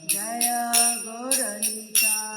Jaya Gauranitai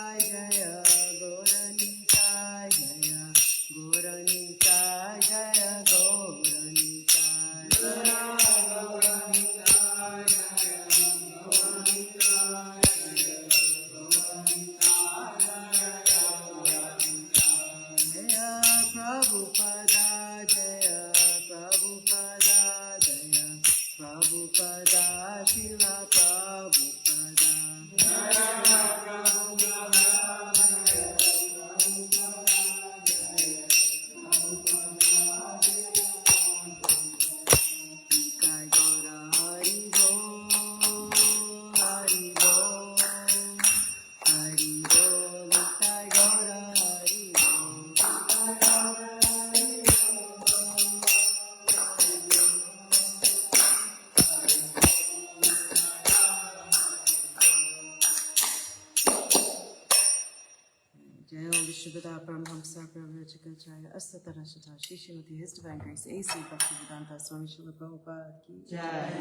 Śrīla Prabhupāda Asatarashita Shishimati His Divine Grace A.C. Bhaktivedanta Swami Śrīla Prabhupāda Ki Jai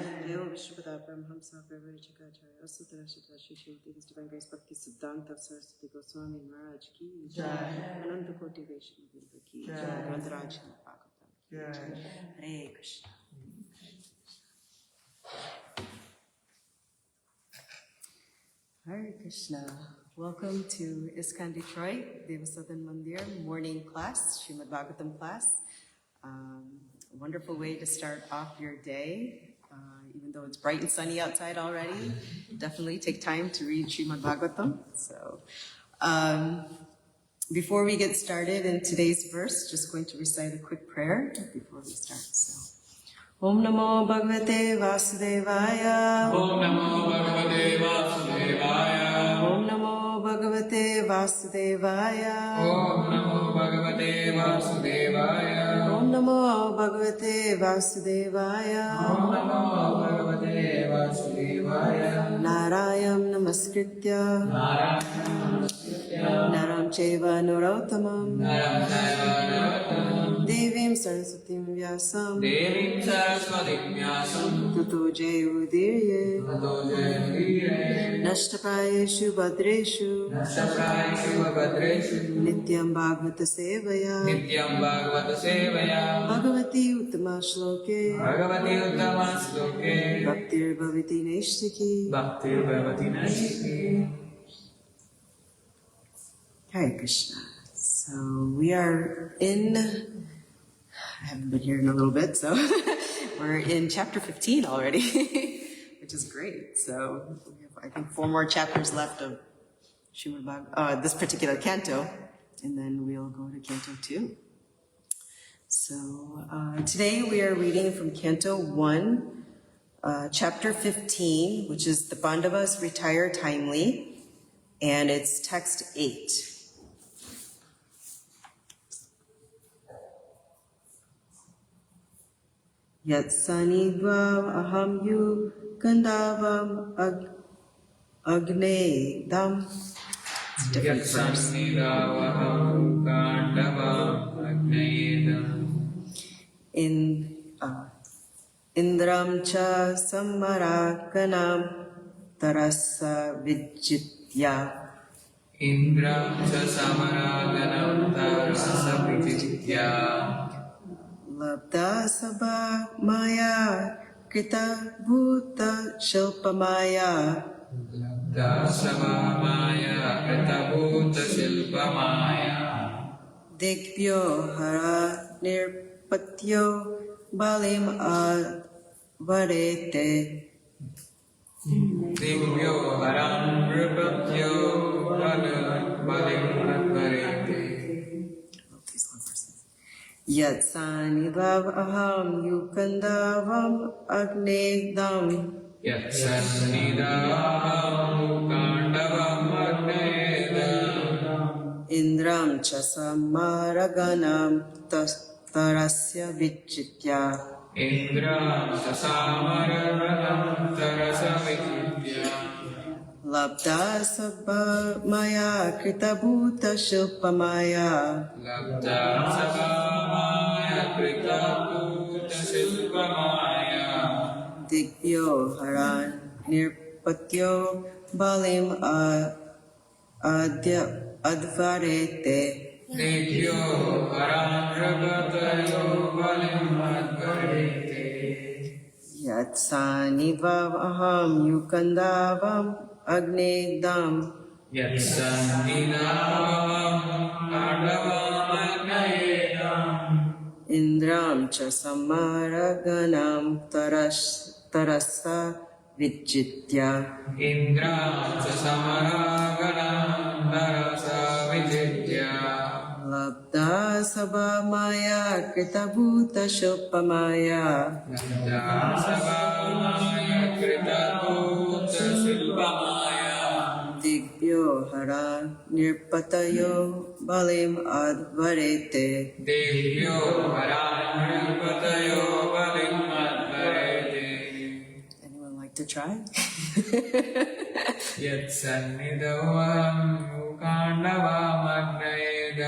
Śrīla Prabhupāda Asatarashita Shishimati His Divine Grace Bhakti Siddhanta Saraswati Goswami Maharaj Ki Jai Ananta Koti Vaishnava Ki Jai Grantharaj Śrīmad-Bhāgavatam Ki Jai Hare Krishna. Hare Krishna. Welcome to ISKCON Detroit, Devasadan Mandir morning class, Shrimadbhagavatam class. A wonderful way to start off your day, even though it's bright and sunny outside already. Definitely take time to read Śrīmad-Bhāgavatam. So, before we get started in today's verse, just going to recite a quick prayer before we start. So, Om Namo Bhagavate Vasudevaya. Om Namo Bhagavate Vasudevaya. Om Namo Bhagavate Vasudevaya. Om Namo Bhagavate Vasudevaya. Om Namo Bhagavate Vasudevaya. Om Namo Bhagavate Vasudevaya. Narayam Namaskritya. Naram Chaiva Narottamam. Devim Saraswatim Vyasam. Devim Saraswatim Vyasam. Tato Jayudirye. Tato Jayudirye. Nashtaprayeshu Bhadreshu. Nashtaprayeshu Bhadreshu. Nityam Bhagavata Sevaya. Nityam Bhagavata Sevaya. Bhagavati Uttama Shloke. Bhagavati Uttama Shloke. Bhaktir Bhavati Naishtaki. Bhaktir Bhavati Naishtaki. Hare Krishna. So we are I haven't been here in a little bit, so we're in chapter 15 already, which is great. So we have, I think, 4 more chapters left of this particular canto, and then we'll go to canto 2. So today we are reading from canto 1, chapter 15, which is the Pandavas retire timely, and it's text 8. Yatsanidvam aham yu Khāṇḍavam agnedam. It's a different verse. Yatsanidvam Khāṇḍavam agnedam. Indram cha samarakanam tarasa vijitya. Indram cha samarakanam tarasa vijitya. Labda sabha maya krita bhuta shilpa maya. Labda sabha maya krita bhuta shilpa maya. Digbyo hara nirpatyo balim advarete. Digbyo hara nirpatyo balim advarete. Yatsanidvam aham yu Khāṇḍavam agnedam. Yatsanidvam aham yu Khāṇḍavam agnedam. Indram cha samaraganam tarasya vijitya. Indram cha samaraganam tarasya vijitya. Labda sabha maya krita bhuta shilpa maya. Labda sabha maya krita bhuta shilpa maya. Digbyo haran nirpatyo balim advarete. Digbyo haran nirpatyo balim advarete. Yatsanidvam aham yu Khāṇḍavam agnedam. Yatsanidvam Khāṇḍavam agnedam. Indram cha samaraganam tarasa vijitya. Indram cha samaraganam tarasa vijitya. Labda sabha maya krita bhuta shilpa maya. Labda sabha maya krita bhuta shilpa maya. Digbyo hara nirpatayo balim advarete. Devyo hara nirpatayo balim advarete. Anyone like to try? Yat sannidavaham Khāṇḍava Forest.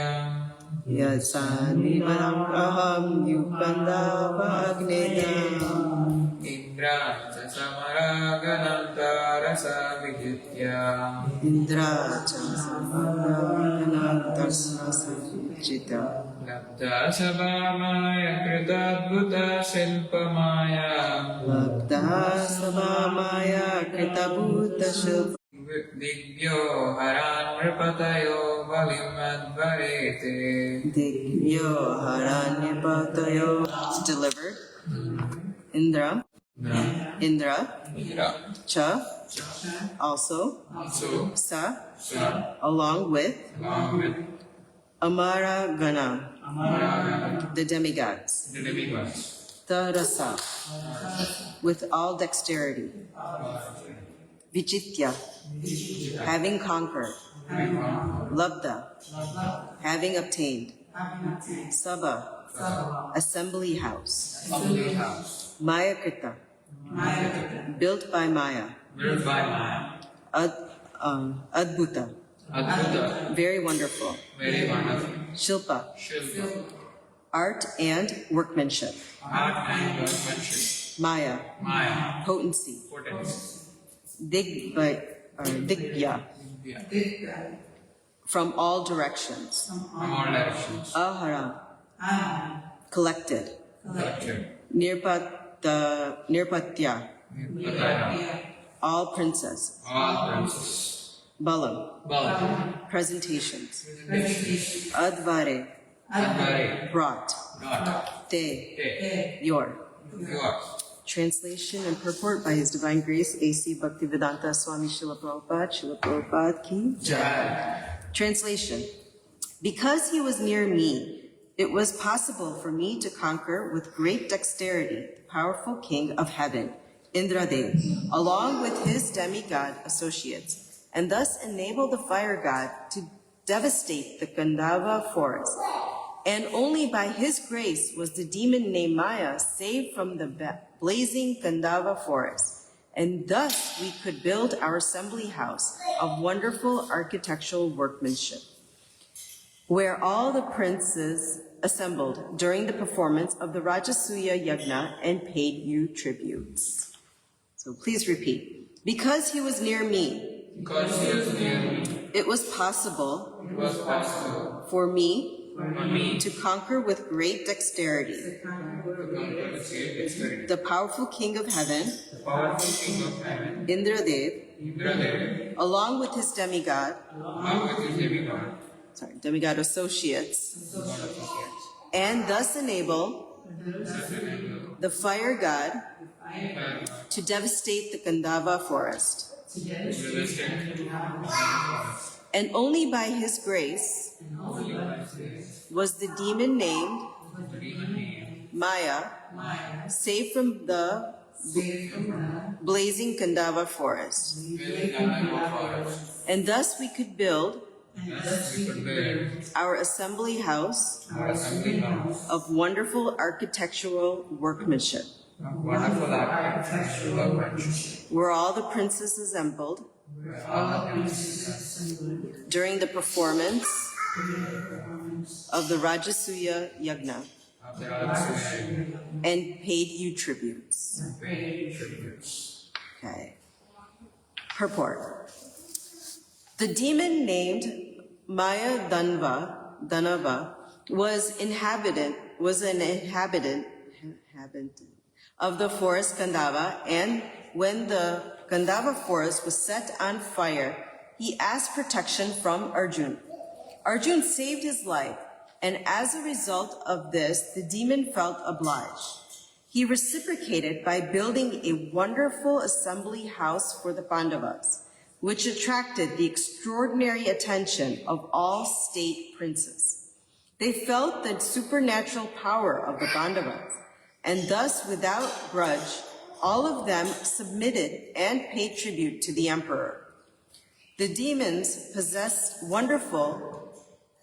Yasanidam aham Khāṇḍava Forest. Indra samaraganantarasa vijitya. Indra Chansamanaganantarasa Vijitya. Labdha sabhamaya kritadbhuta silpamaya. Labdha sabhamaya kritabhuta shilpa. Divyo haran nripatayo balim advarete. Divyo haranyapatayo. It's delivered. Indra. Indra. Cha. Also. Sa. Along with. Amara Gana. The demigods. Tarasa. With all dexterity. Vijitya. Having conquered. Labdha. Having obtained. Sabha. Assembly house. Maya Krita. Built by Maya. Adbhuta. Very wonderful. Shilpa. Art and workmanship. Maya. Potency. Digya. From all directions. Ahara. Collected. Nirpatya. All princess. Balam. Presentations. Advare. Brought. Te. Your. Translation and purport by His Divine Grace A.C. Bhaktivedanta Swami Śrīla Prabhupāda. Śrīla Prabhupāda ki jai. Translation. Because he was near me, it was possible for me to conquer with great dexterity the powerful king of heaven, Indradev, along with his demigod associates, and thus enable the fire god to devastate the Khāṇḍava Forest. And only by his grace was the demon named Maya saved from the blazing Khāṇḍava Forest. And thus we could build our assembly house of wonderful architectural workmanship, where all the princes assembled during the performance of the Rajasuya Yajna and paid you tributes. So please repeat. Because he was near me, it was possible for me to conquer with great dexterity the powerful king of heaven, Indradev, along with his demigod associates, and thus enable the fire god to devastate the Khāṇḍava Forest. And only by his grace was the demon named Maya saved from the blazing Khāṇḍava Forest. And thus we could build our assembly house of wonderful architectural workmanship, where all the princes assembled during the performance of the Rajasuya Yajna and paid you tributes. Okay. Purport. The demon named Maya Dānava was an inhabitant of the forest Khāṇḍava, and when the Khāṇḍava forest was set on fire, he asked protection from Arjuna. Arjuna saved his life, and as a result of this, the demon felt obliged. He reciprocated by building a wonderful assembly house for the Pandavas, which attracted the extraordinary attention of all state princes. They felt the supernatural power of the Pandavas, and thus, without grudge, all of them submitted and paid tribute to the emperor. The demons possess wonderful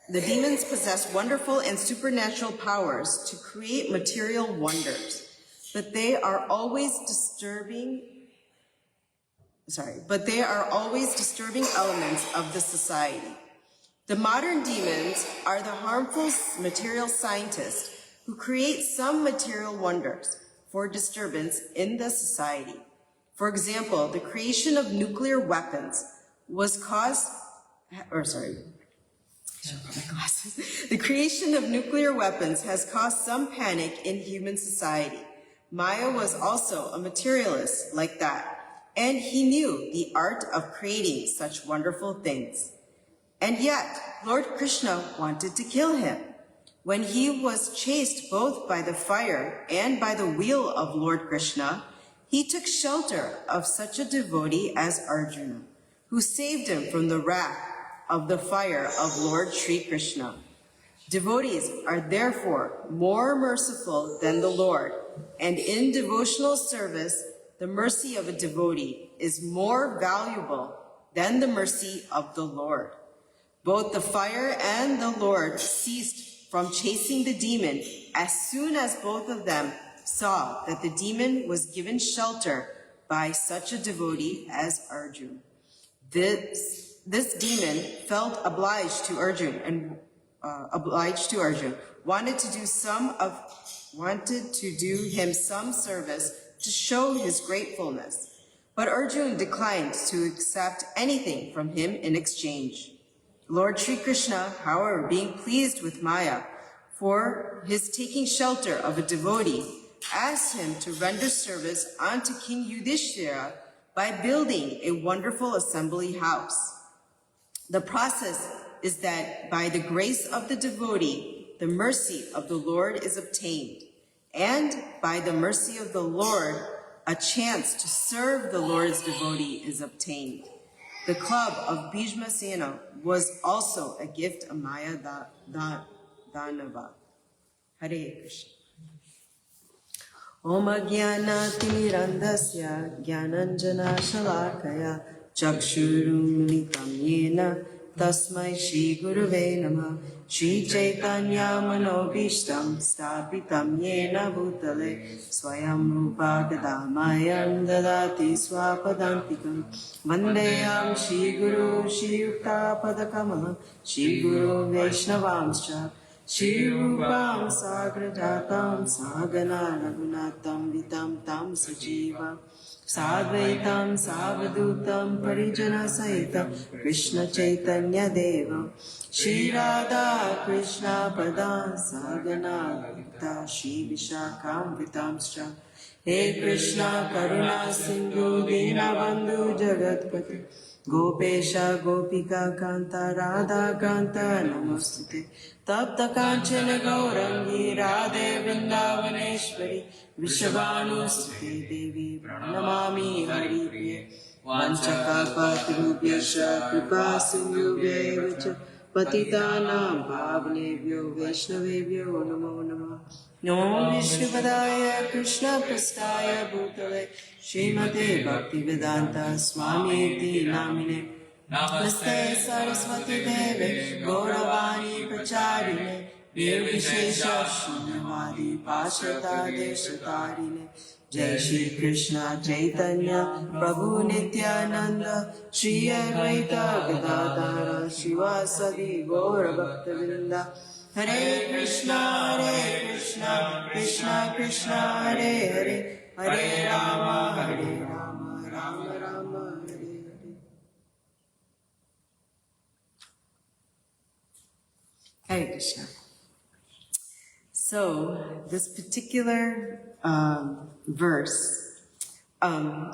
and supernatural powers to create material wonders, but they are always disturbing elements of the society. The modern demons are the harmful material scientists who create some material wonders for disturbance in the society. For example, the creation of nuclear weapons The creation of nuclear weapons has caused some panic in human society. Maya was also a materialist like that, and he knew the art of creating such wonderful things. And yet, Lord Kṛṣṇa wanted to kill him. When he was chased both by the fire and by the wheel of Lord Kṛṣṇa, he took shelter of such a devotee as Arjuna, who saved him from the wrath of the fire of Lord Sri Krishna. Devotees are therefore more merciful than the Lord, and in devotional service, the mercy of a devotee is more valuable than the mercy of the Lord. Both the fire and the Lord ceased from chasing the demon as soon as both of them saw that the demon was given shelter by such a devotee as Arjuna. This demon felt obliged to Arjuna, wanted to do him some service to show his gratefulness. But Arjuna declined to accept anything from him in exchange. Lord Sri Krishna, however, being pleased with Maya for his taking shelter of a devotee, asked him to render service unto King Yudhishthira by building a wonderful assembly house. The process is that by the grace of the devotee, the mercy of the Lord is obtained, and by the mercy of the Lord, a chance to serve the Lord's devotee is obtained. The club of Bhishma Sena was also a gift of Maya Dānava. Hare Krishna. Om Ajnana-timirandasya Jnananjana Shalakaya Chakshurumilitam Yena Tasmai Shri Gurave Namah Shri Chaitanya Manobhishtam Stapitam Yena Bhutale Swayam Rupa Gadamayam Dadati Swapadantikam Vandeyam Shri Guru Shri Yukta Padakamalam Shri Guru Vaishnavamscha Shri Rupam Sagrajatam Sagana Raghunatam Vitam Tam Sajiva Sadvaitam Savadutam Parijana Sahitam Krishna Chaitanya Deva Shri Radha Krishna Pada Sagana Gita Shri Vishakam Vitamscha He Krishna Karuna Sindhu Dinabandhu Jagatpati Gopesha Gopika Kanta Radha Kanta Namostute Tapta Kanchana Gaurangi Radhe Vrindavaneshwari Vishavanusute Devi Pranamami Haripriye Vanchakapatirubhyascha Kripa Sindhubhyevacha Patitanam Pavanebhyo Vaishnavebhyo Namo Namah Namo Vishnupadaya Krishna Prastaya Bhutale Śrīmate Bhaktivedanta Swami Namine Namaste Saraswati Deve Gauravani Pracharine Nirvishesha Shunyavadi Pashrata Deshatarine Jai Shri Krishna Chaitanya Prabhu Nityananda Shri Advaita Gadadhara Shivasadi Gaura Bhaktavinda Hare Krishna Krishna Krishna Hare Hare Hare Rama Rama Rama Hare Hare. Hare Krishna. So this particular verse,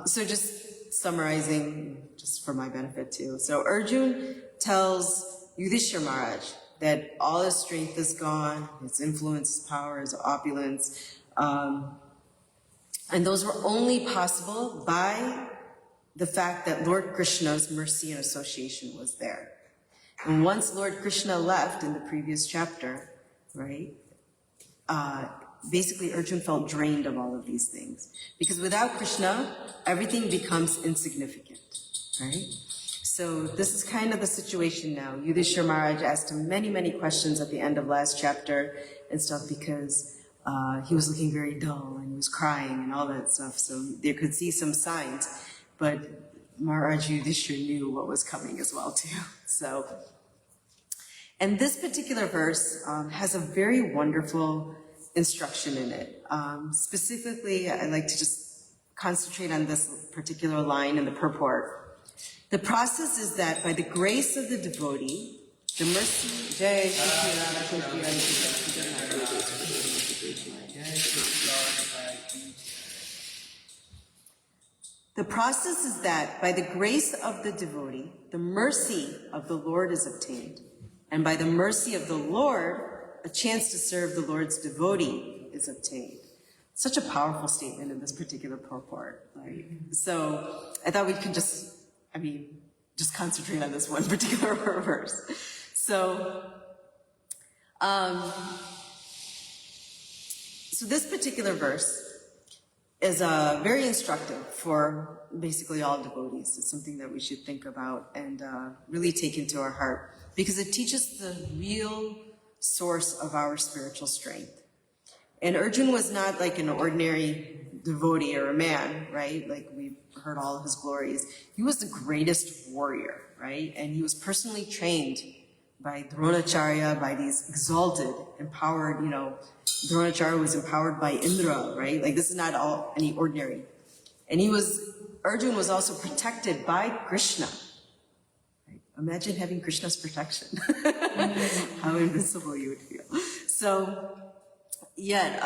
so just summarizing, just for my benefit too. So Arjuna tells Yudhishthira Maharaj that all his strength is gone, his influence, his power, his opulence, and those were only possible by the fact that Lord Kṛṣṇa's mercy and association was there. And once Lord Kṛṣṇa left in the previous chapter, right, basically Arjuna felt drained of all of these things. Because without Kṛṣṇa, everything becomes insignificant, right? So this is kind of the situation now. Yudhishthira Maharaj asked him many, many questions at the end of last chapter and stuff because he was looking very dull and he was crying and all that stuff. So they could see some signs, but Maharaj Yudhishthira knew what was coming as well too. So, and this particular verse has a very wonderful instruction in it. Specifically, I'd like to just concentrate on this particular line in the purport. The process is that by the grace of the devotee, the mercy... The process is that by the grace of the devotee, the mercy of the Lord is obtained. And by the mercy of the Lord, a chance to serve the Lord's devotee is obtained. Such a powerful statement in this particular purport. Right? So I thought we could just concentrate on this one particular verse. So, so this particular verse is very instructive for basically all devotees. It's something that we should think about and really take into our heart because it teaches the real source of our spiritual strength. And Arjuna was not like an ordinary devotee or a man, right? Like we've heard all of his glories. He was the greatest warrior, right? And he was personally trained by Dronacharya, by these exalted, empowered, Dronacharya was empowered by Indra, right? Like this is not all any ordinary. And Arjuna was also protected by Krishna. Right? Imagine having Krishna's protection. How invincible you would feel. So, yet,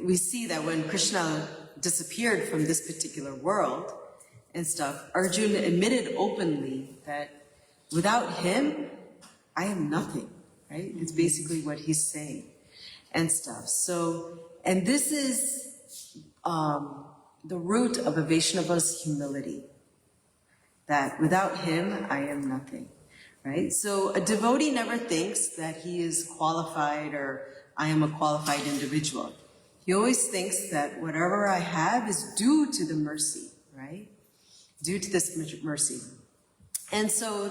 we see that when Krishna disappeared from this particular world and stuff, Arjuna admitted openly that without him, I am nothing, right? It's basically what he's saying and stuff. So, and this is the root of a Vaishnava's humility, that without him, I am nothing, right? So a devotee never thinks that he is qualified or I am a qualified individual. He always thinks that whatever I have is due to the mercy, right? Due to this mercy. And so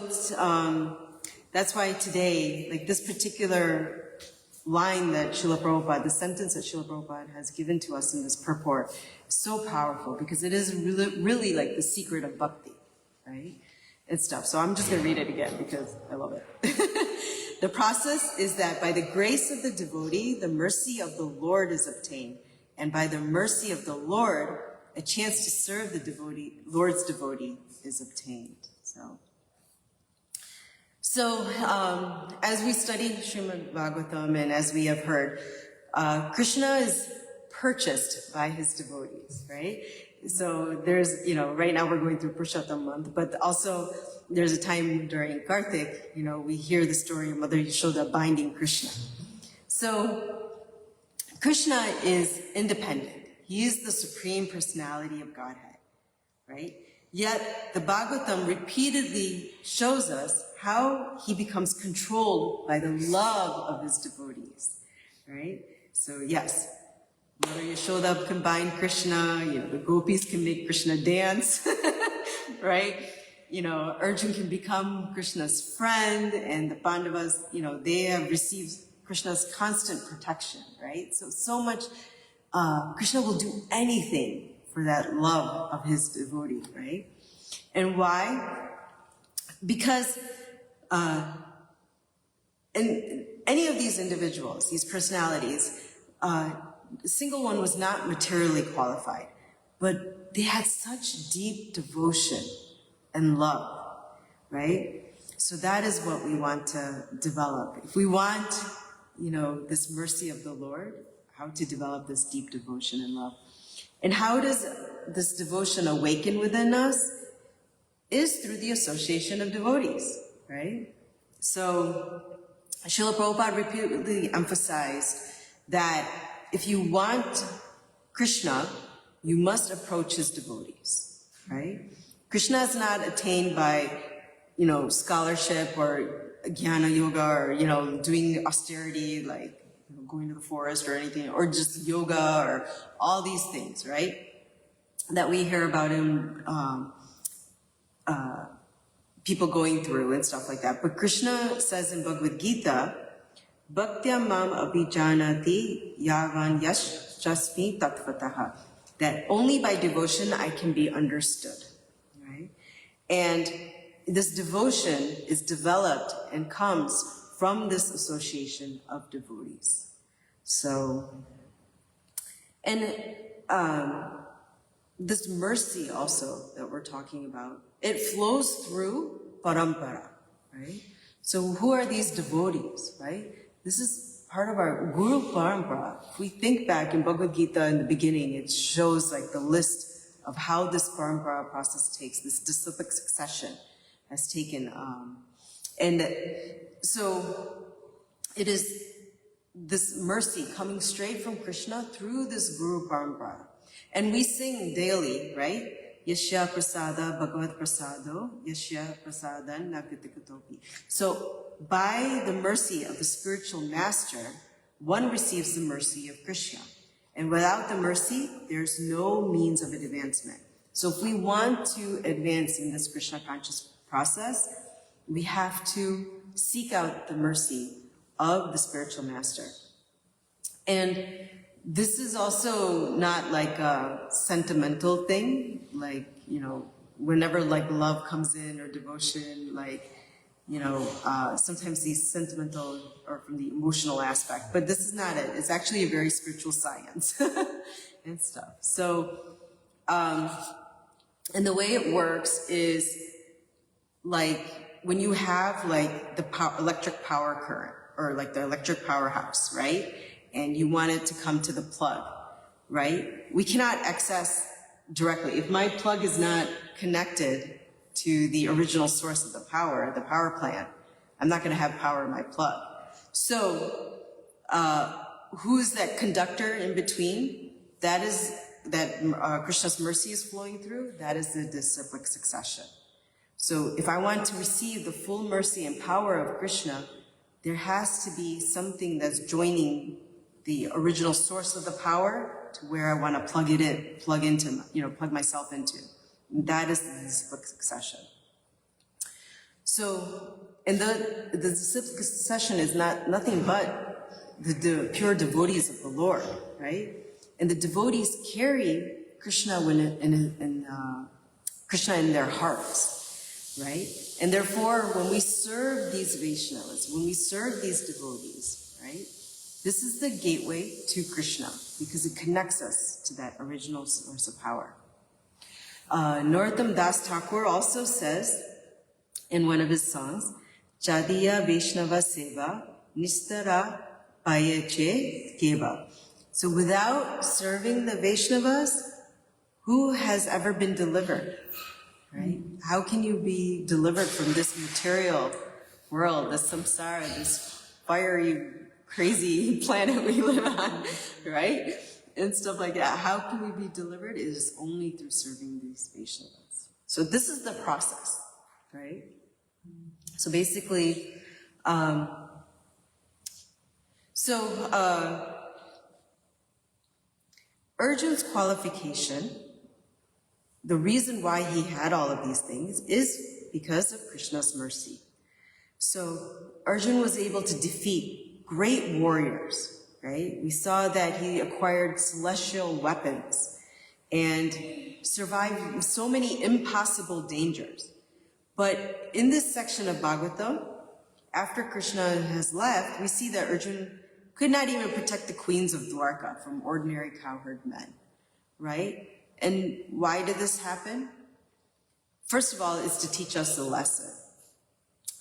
that's why today, like this particular line that Śrīla Prabhupāda, the sentence that Śrīla Prabhupāda has given to us in this purport is so powerful because it is really like the secret of bhakti, right? And stuff. So I'm just going to read it again because I love it. The process is that by the grace of the devotee, the mercy of the Lord is obtained. And by the mercy of the Lord, a chance to serve the devotee, Lord's devotee is obtained. So as we study Śrīmad-Bhāgavatam and as we have heard, Krishna is purchased by his devotees, right? So there's, right now we're going through Purushottam month, but also there's a time during Kartik, we hear the story of Mother Yashoda binding Krishna. So Krishna is independent. He is the supreme personality of Godhead, right? Yet the Bhagavatam repeatedly shows us how he becomes controlled by the love of his devotees, right? So yes, Mother Yashoda can bind Krishna, the gopis can make Krishna dance, right? Arjuna can become Krishna's friend, and the Pandavas, they have received Krishna's constant protection, right? So much, Krishna will do anything for that love of his devotee, right? And why? Because in any of these individuals, these personalities, a single one was not materially qualified, but they had such deep devotion and love, right? So that is what we want to develop. If we want, this mercy of the Lord, how to develop this deep devotion and love. And how does this devotion awaken within us? Is through the association of devotees, right? So Śrīla Prabhupāda repeatedly emphasized that if you want Krishna, you must approach his devotees, right? Krishna is not attained by, scholarship or jnana yoga or, doing austerity, like going to the forest or anything, or just yoga or all these things, right? That we hear about in people going through and stuff like that. But Krishna says in Bhagavad Gita, Bhaktya mam abhijanati yavan yash jasmi tattvataha, that only by devotion I can be understood, right? And this devotion is developed and comes from this association of devotees. So, and this mercy also that we're talking about, it flows through parampara, right? So who are these devotees, right? This is part of our Guru Parampara. If we think back in Bhagavad Gita in the beginning, it shows like the list of how this Parampara process takes, this disciplic succession has taken. And so it is this mercy coming straight from Krishna through this Guru Parampara. And we sing daily, right? Yashya prasada bhagavat prasado, yashya prasadan nagritikatopi. So by the mercy of the spiritual master, one receives the mercy of Krishna. And without the mercy, there's no means of advancement. So if we want to advance in this Krishna conscious process, we have to seek out the mercy of the spiritual master. And this is also not like a sentimental thing, like, you know, whenever like love comes in or devotion, like, you know, sometimes these sentimental or from the emotional aspect, but this is not it. It's actually a very spiritual science and stuff. So, and the way it works is like when you have like the electric power current or like the electric powerhouse, right? And you want it to come to the plug, right? We cannot access directly. If my plug is not connected to the original source of the power plant, I'm not going to have power in my plug. So, who's that conductor in between? That is that Krishna's mercy is flowing through. That is the disciplic succession. So, if I want to receive the full mercy and power of Krishna, there has to be something that's joining the original source of the power to where I want to plug myself into. And that is the disciplic succession. So, and the disciplic succession is nothing but the pure devotees of the Lord, right? And the devotees carry Krishna Krishna in their hearts, right? And therefore, when we serve these Vaishnavas, when we serve these devotees, right? This is the gateway to Krishna because it connects us to that original source of power. Narottam Das Thakur also says in one of his songs, Chadiya Vaishnava Seva Nistara Payeche Keva. So without serving the Vaishnavas, who has ever been delivered? Right? How can you be delivered from this material world, this samsara, this fiery, crazy planet we live on, right? And stuff like that. How can we be delivered? It is only through serving these Vaishnavas. So this is the process, right? So basically, Arjuna's qualification, the reason why he had all of these things is because of Krishna's mercy. So Arjuna was able to defeat great warriors, right? We saw that he acquired celestial weapons and survived so many impossible dangers. But in this section of Bhagavatam, after Krishna has left, we see that Arjuna could not even protect the queens of Dwarka from ordinary cowherd men, right? And why did this happen? First of all, it's to teach us the lesson.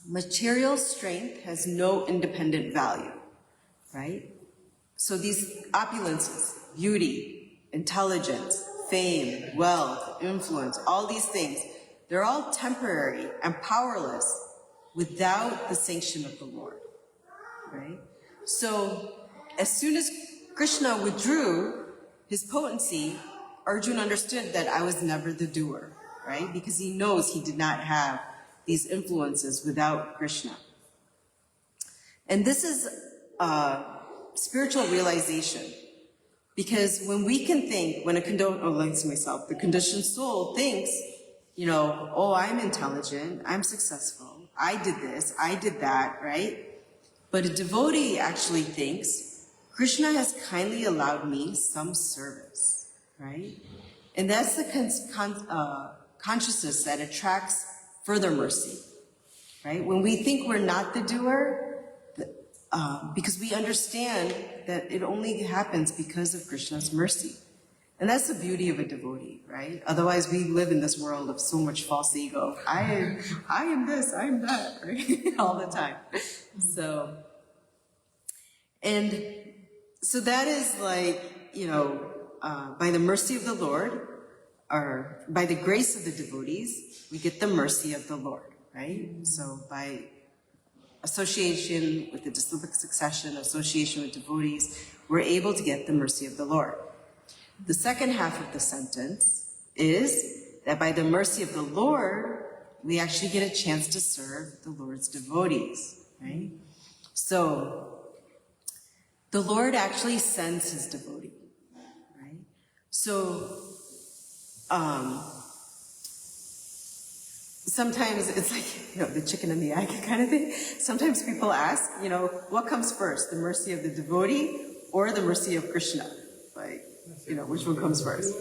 Material strength has no independent value, right? So these opulences, beauty, intelligence, fame, wealth, influence, all these things, they're all temporary and powerless without the sanction of the Lord, right? So as soon as Krishna withdrew his potency, Arjuna understood that I was never the doer, right? Because he knows he did not have these influences without Krishna. And this is spiritual realization. Because when we can think, the conditioned soul thinks oh, I'm intelligent, I'm successful, I did this, I did that, right? But a devotee actually thinks, Krishna has kindly allowed me some service, right? And that's the consciousness that attracts further mercy, right? When we think we're not the doer, because we understand that it only happens because of Krishna's mercy. And that's the beauty of a devotee, right? Otherwise, we live in this world of so much false ego. I am this, I am that, right? All the time. So that is like, by the mercy of the Lord, or by the grace of the devotees, we get the mercy of the Lord, right? So by association with the disciplic succession, association with devotees, we're able to get the mercy of the Lord. The second half of the sentence is that by the mercy of the Lord, we actually get a chance to serve the Lord's devotees, right? So the Lord actually sends his devotee, right? So sometimes it's like, the chicken and the egg kind of thing. Sometimes people ask, what comes first, the mercy of the devotee or the mercy of Krishna? Like, which one comes first?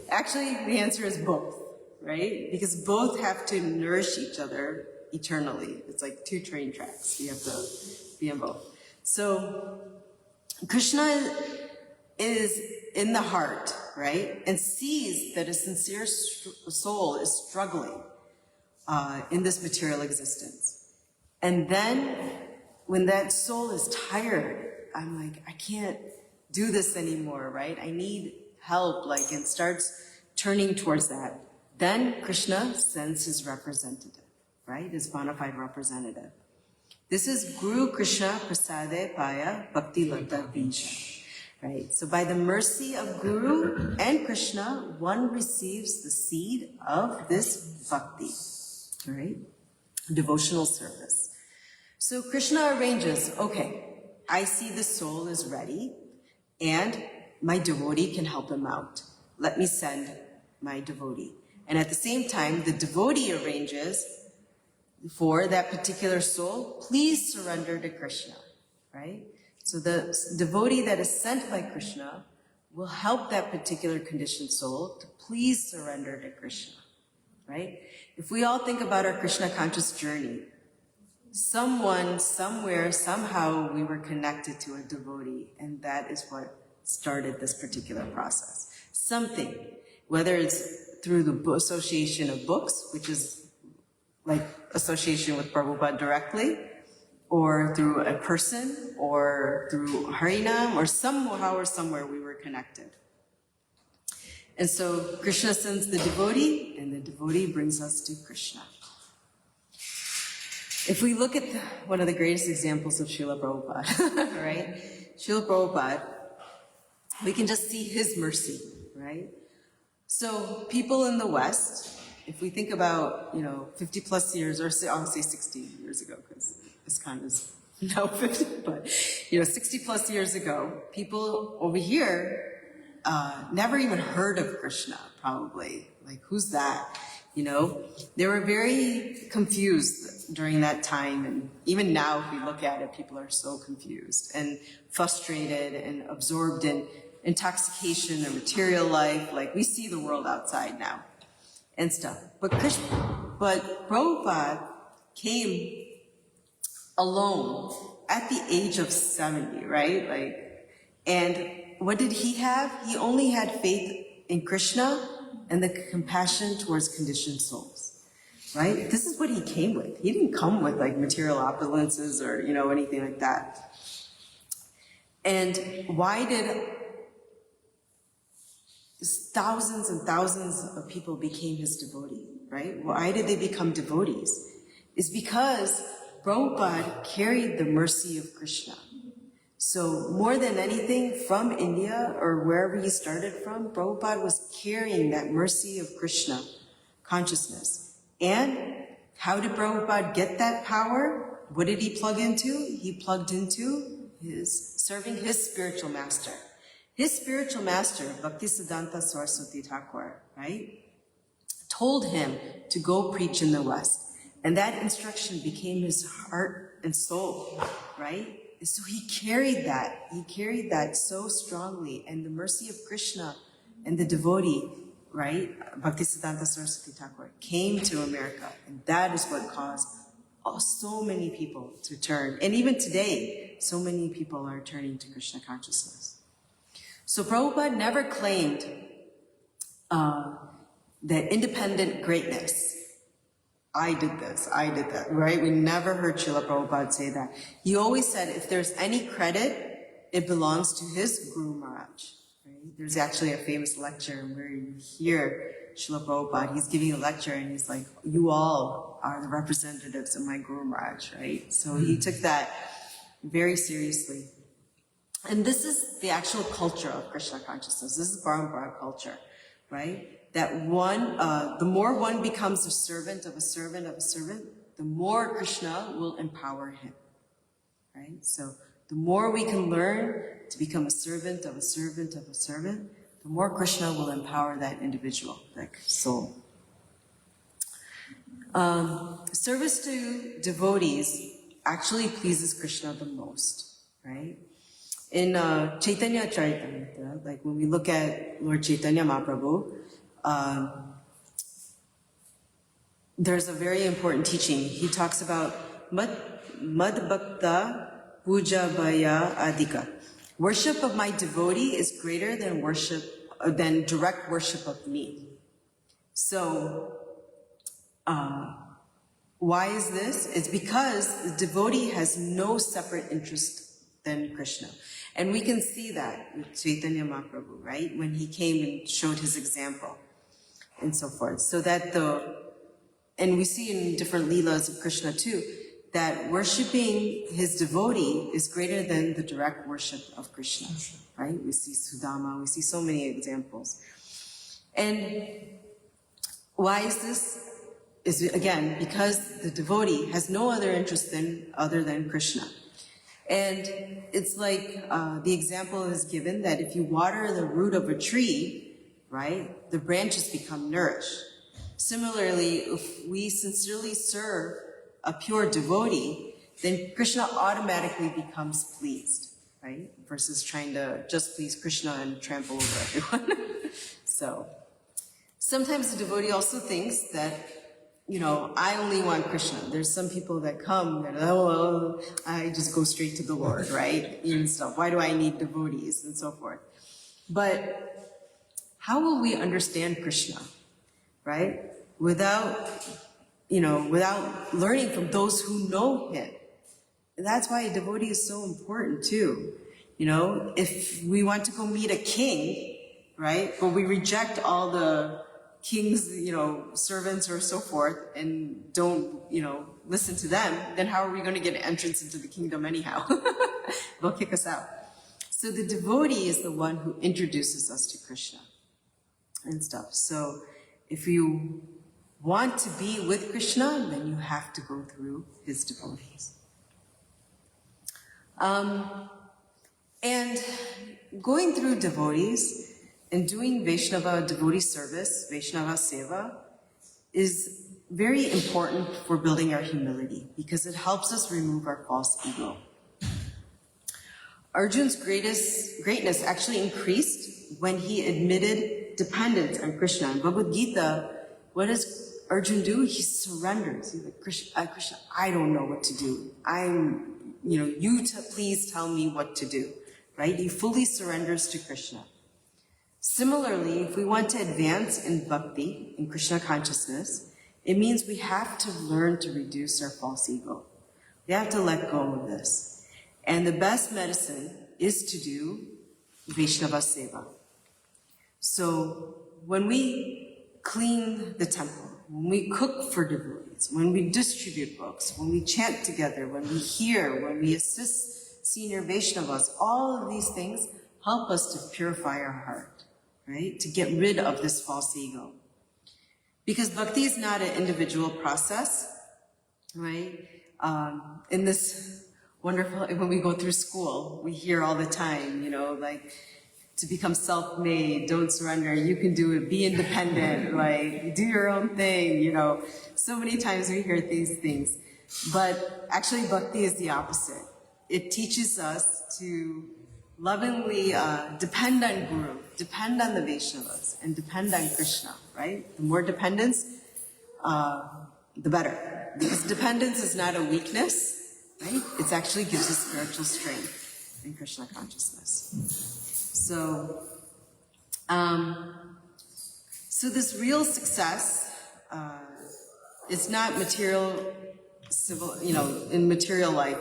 Actually, the answer is both, right? Because both have to nourish each other eternally. It's like two train tracks. You have to be in both. So Krishna is in the heart, right? And sees that a sincere soul is struggling in this material existence. And then when that soul is tired, I'm like, I can't do this anymore, right? I need help, and starts turning towards that. Then Krishna sends his representative, right? His bona fide representative. This is Guru Krishna Prasade Paya Bhakti Lata Bija, right? So by the mercy of Guru and Krishna, one receives the seed of this bhakti, right? Devotional service. So Krishna arranges, okay, I see the soul is ready, and my devotee can help him out. Let me send my devotee. And at the same time, the devotee arranges for that particular soul, please surrender to Krishna, right? So the devotee that is sent by Krishna will help that particular conditioned soul to please surrender to Krishna, right? If we all think about our Krishna conscious journey, someone, somewhere, somehow we were connected to a devotee, and that is what started this particular process. Something, whether it's through the association of books, which is like association with Prabhupada directly, or through a person, or through Harinam, or somehow or somewhere we were connected. And so Krishna sends the devotee, and the devotee brings us to Krishna. If we look at one of the greatest examples of Śrīla Prabhupāda, right? Śrīla Prabhupāda, we can just see his mercy, right? So people in the West, if we think about, 50 plus years, or I'll say 60 years ago, because ISKCON is now 50, but, 60 plus years ago, people over here never even heard of Krishna, probably. Like, who's that? They were very confused during that time, and even now if we look at it, people are so confused and frustrated and absorbed in intoxication and material life. Like, we see the world outside now and stuff. But Prabhupada came alone at the age of 70, right? And what did he have? He only had faith in Krishna and the compassion towards conditioned souls, right? This is what he came with. He didn't come with material opulences or, anything like that. And why did thousands and thousands of people became his devotee, right? Why did they become devotees? It's because Prabhupada carried the mercy of Krishna. So more than anything, from India or wherever he started from, Prabhupada was carrying that mercy of Krishna consciousness. And how did Prabhupada get that power? What did he plug into? He plugged into serving his spiritual master. His spiritual master, Bhaktisiddhanta Saraswati Thakur, right, told him to go preach in the West. And that instruction became his heart and soul, right? And so he carried that so strongly. And the mercy of Krishna and the devotee, right, Bhaktisiddhanta Saraswati Thakur, came to America. And that is what caused so many people to turn. And even today, so many people are turning to Krishna consciousness. So Prabhupada never claimed that independent greatness. I did this, I did that, right? We never heard Śrīla Prabhupāda say that. He always said if there's any credit, it belongs to his Guru Maharaj. Right? There's actually a famous lecture where you hear Śrīla Prabhupāda, he's giving a lecture and he's like, you all are the representatives of my Guru Maharaj, right? So he took that very seriously. And this is the actual culture of Krishna consciousness. This is Parampara culture, right? That one, the more one becomes a servant of a servant of a servant, the more Krishna will empower him, right? So the more we can learn to become a servant of a servant of a servant, the more Krishna will empower that individual, that soul. Service to devotees actually pleases Krishna the most, right? In Chaitanya Charitamrita, like when we look at Lord Chaitanya Mahaprabhu, there's a very important teaching. He talks about Mad Bhakta Puja Bhaya Adhika. Worship of my devotee is greater than direct worship of me. So, why is this? It's because the devotee has no separate interest than Krishna. And we can see that with Chaitanya Mahaprabhu, right? When he came and showed his example and so forth. So that and we see in different leelas of Krishna too, that worshiping his devotee is greater than the direct worship of Krishna, right? We see Sudama, we see so many examples. And why is this? Is again, because the devotee has no other interest other than Krishna. And it's like the example is given that if you water the root of a tree, right, the branches become nourished. Similarly, if we sincerely serve a pure devotee, then Krishna automatically becomes pleased, right? Versus trying to just please Krishna and trample over everyone. So sometimes the devotee also thinks that, you know, I only want Krishna. There's some people that come and, oh, I just go straight to the Lord, right? And stuff. Why do I need devotees and so forth? But how will we understand Krishna, right? Without learning from those who know him. And that's why a devotee is so important too. You know, if we want to go meet a king, right? But we reject all the king's, servants or so forth and don't, listen to them, then how are we going to get entrance into the kingdom anyhow? They'll kick us out. So the devotee is the one who introduces us to Krishna and stuff. So if you want to be with Krishna, then you have to go through his devotees. And going through devotees and doing Vaishnava devotee service, Vaishnava seva, is very important for building our humility because it helps us remove our false ego. Arjuna's greatness actually increased when he admitted dependence on Krishna. In Bhagavad Gita, what does Arjuna do? He surrenders. He's like, Krishna, I don't know what to do. Please tell me what to do, right? He fully surrenders to Krishna. Similarly, if we want to advance in bhakti, in Krishna consciousness, it means we have to learn to reduce our false ego. We have to let go of this. And the best medicine is to do Vaishnava seva. So when we clean the temple, when we cook for devotees, when we distribute books, when we chant together, when we hear, when we assist senior Vaishnavas, all of these things help us to purify our heart, right? To get rid of this false ego. Because bhakti is not an individual process, right? In this wonderful, when we go through school, we hear all the time, to become self-made, don't surrender, you can do it, be independent, like, do your own thing, you know. So many times we hear these things. But actually, bhakti is the opposite. It teaches us to lovingly depend on Guru, depend on the Vaishnavas, and depend on Krishna, right? The more dependence, the better. Because dependence is not a weakness, right? It actually gives us spiritual strength in Krishna consciousness. So, so this real success is not material, civil, you know, in material life.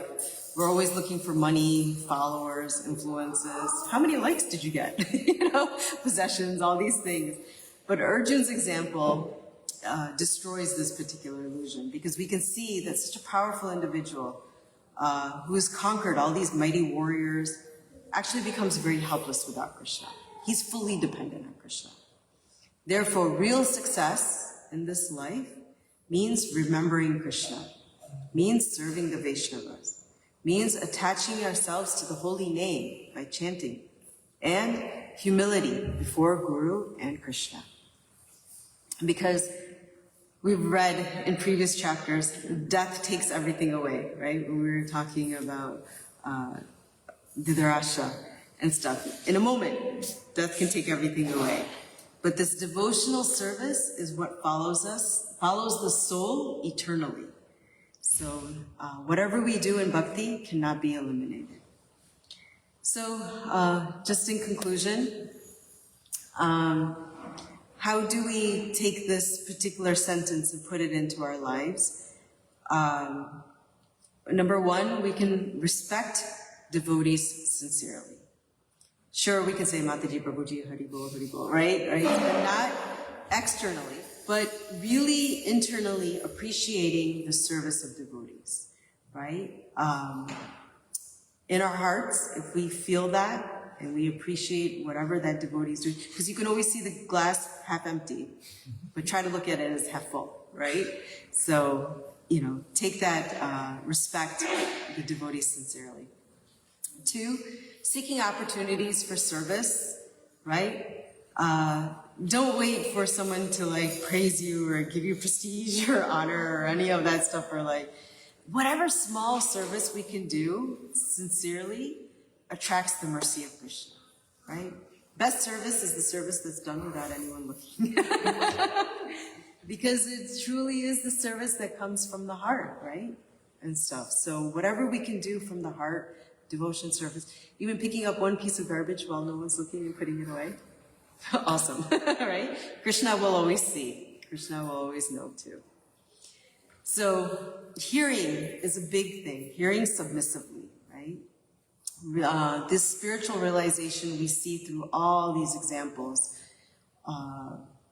We're always looking for money, followers, influences. How many likes did you get? You know, possessions, all these things. But Arjuna's example destroys this particular illusion, because we can see that such a powerful individual who has conquered all these mighty warriors actually becomes very helpless without Krishna. He's fully dependent on Krishna. Therefore, real success in this life means remembering Krishna, means serving the Vaishnavas, means attaching ourselves to the holy name by chanting, and humility before Guru and Krishna. Because we've read in previous chapters, death takes everything away, right? When we were talking about Dhritarashtra and stuff. In a moment, death can take everything away. But this devotional service is what follows us, follows the soul eternally. So whatever we do in bhakti cannot be eliminated. So just in conclusion, how do we take this particular sentence and put it into our lives? Number one, we can respect devotees sincerely. Sure, we can say Mataji, Prabhuji, Hari Bol, right? But not externally, but really internally appreciating the service of devotees, right? In our hearts, if we feel that and we appreciate whatever that devotee is doing, because you can always see the glass half empty, but try to look at it as half full, right? So, you know, take that, respect the devotees sincerely. 2, seeking opportunities for service, right? Don't wait for someone to like praise you or give you prestige or honor or any of that stuff, or like whatever small service we can do sincerely attracts the mercy of Krishna, right? Best service is the service that's done without anyone looking. Because it truly is the service that comes from the heart, right? And stuff. So whatever we can do from the heart, devotion, service, even picking up one piece of garbage while no one's looking and putting it away. Awesome, right? Krishna will always see. Krishna will always know too. So hearing is a big thing, hearing submissively, right? This spiritual realization we see through all these examples,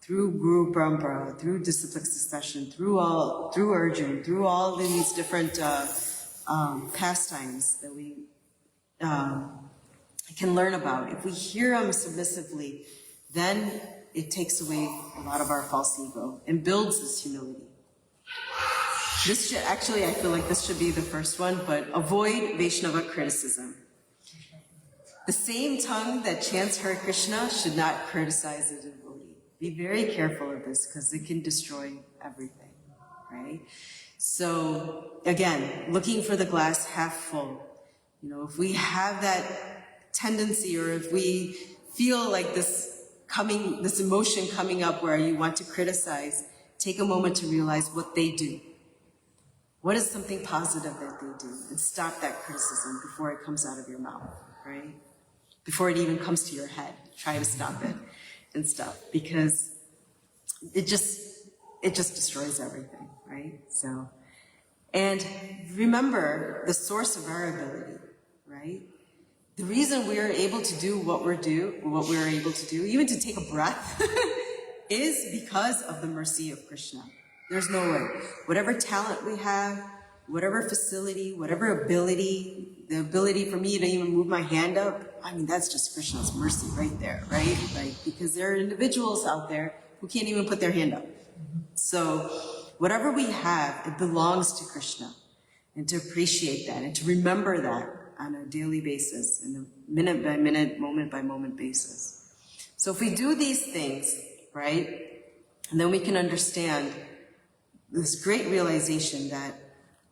through Guru Parampara, through disciplic succession, through Arjuna, through all these different pastimes that we can learn about. If we hear them submissively, then it takes away a lot of our false ego and builds this humility. This should, actually, I feel like this should be the first one, but avoid Vaishnava criticism. The same tongue that chants Hare Krishna should not criticize a devotee. Be very careful of this, because it can destroy everything, right? So, again, looking for the glass half full. You know, if we have that tendency, or if we feel like this emotion coming up where you want to criticize, take a moment to realize what they do. What is something positive that they do? And stop that criticism before it comes out of your mouth, right? Before it even comes to your head. Try to stop it and stuff, because it just destroys everything, right? So, and remember the source of our ability, right? The reason we are able to do what we're able to do, even to take a breath, is because of the mercy of Krishna. There's no way. Whatever talent we have, whatever facility, whatever ability, the ability for me to even move my hand up, I mean, that's just Krishna's mercy right there, right? Like, because there are individuals out there who can't even put their hand up. So whatever we have, it belongs to Krishna. And to appreciate that and to remember that on a daily basis, in a minute by minute, moment by moment basis. So if we do these things, right, and then we can understand this great realization that,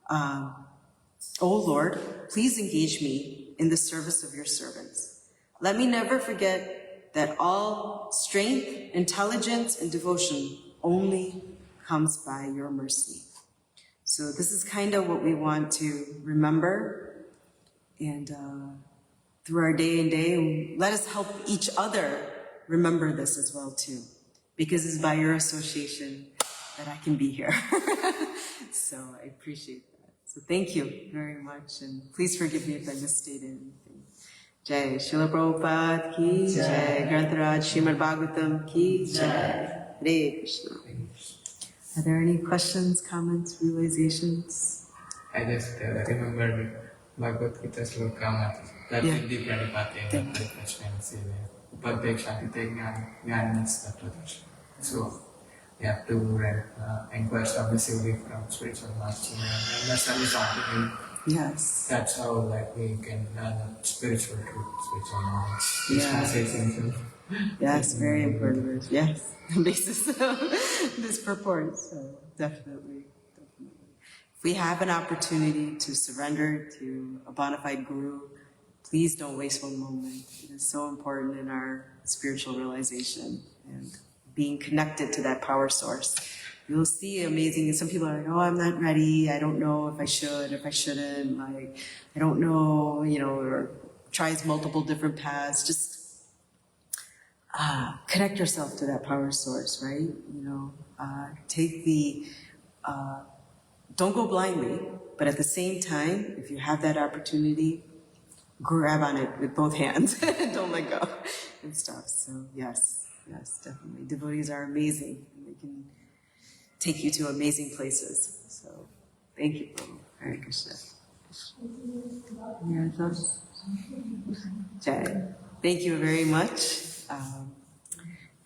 oh Lord, please engage me in the service of your servants. Let me never forget that all strength, intelligence, and devotion only comes by your mercy. So this is kind of what we want to remember, and through our day and day, let us help each other remember this as well too, because it's by your association that I can be here. So I appreciate that. So thank you very much, and please forgive me if I misstated anything. Jai Śrīla Prabhupāda ki Jai, Grantharaj Śrīmad-Bhāgavatam ki Jai. Hare Krishna. Are there any questions, comments, realizations? I just remembered Bhagavad Gita sloka that Siddhi Pranipati and Krishna say Upadekshati Jnananis Tattvadarshana. So you have to inquire submissively from spiritual master and understand something. Yes. That's how we can learn spiritual truth, spiritual knowledge. Yes. Yes, very important verse. Yes. The basis of this purport. So definitely. If we have an opportunity to surrender to a bona fide guru, please don't waste one moment. It is so important in our spiritual realization and being connected to that power source. You'll see amazing, some people are like, oh, I'm not ready, I don't know if I should, if I shouldn't, like, I don't know, or tries multiple different paths. Just connect yourself to that power source, right? Take the, don't go blindly, but at the same time, if you have that opportunity, grab on it with both hands. Don't let go and stuff. So yes, definitely. Devotees are amazing. They can take you to amazing places. So thank you, Prabhu. Hare Krishna. Yeah, thoughts? Jai. Thank you very much.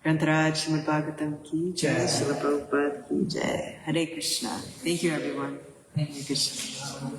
Grantharaj Śrīmad-Bhāgavatam ki Jai, Śrīla Prabhupāda ki Jai. Hare Krishna. Thank you, everyone. Hare Krishna.